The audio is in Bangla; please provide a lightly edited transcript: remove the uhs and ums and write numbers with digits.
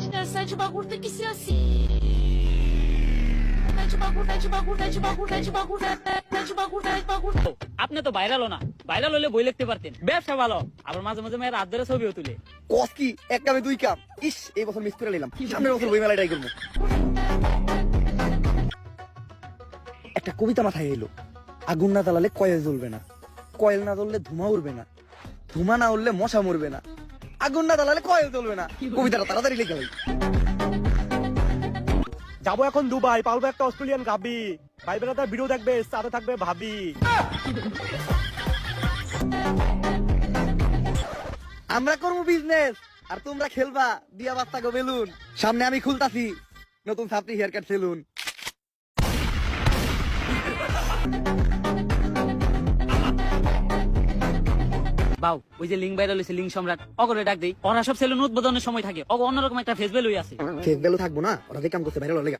Sai de bagulho tem que ser assim. De bagulho, de bagulho, de bagulho, de bagulho, de bagulho, de bagulho. আপনি তো ভাইরাল না, ভাইরাল হলে বই লিখতে পারতেন, ব্যবসা ভালো, আবার মাঝে মাঝে মেয়ের হাত ধরে ছবিও তুলে। কস কি এক কামে দুই কাম। ইস, এই বছর মিস করে নিলাম, সামনের বছর বই মেলায় ট্রাই করবো। একটা কবিতা মাথায় এলো, আগুন না জ্বালালে কয়েল জ্বলবে না, কয়েল না জ্বললে ধুমা উড়বে না, ধুমা না উড়লে মশা মরবে না, আগুন না জ্বালালে কয়েল জ্বলবে না। কবিতাটা তাড়াতাড়ি লিখে ভাই। যাবো এখন দুবাই, পালবো একটা অস্ট্রেলিয়ান গাবি, ভাই বেড়াতে ভিডিও দেখবে, সাথে থাকবে ভাবি। আমরা করবো বিজনেস আর তোমরা খেলবা দিয়া বাস্তা গো বেলুন। সামনে আমি খুলতাছি নতুন ছাত্রী হেয়ার কাট সেলুন। বাউ, ওই যে লিঙ্ক ভাইরাল হয়েছে, লিঙ্ক সম্রাট, অগরে ডাক দেই। ওরা সব সেলুন উদ্বোধনের সময় থাকে, অন্যরকম একটা ফেস ভ্যালু আছে। ফেস ভ্যালু থাকবো না, ওরা যে কাম করতে ভাইরাল হলে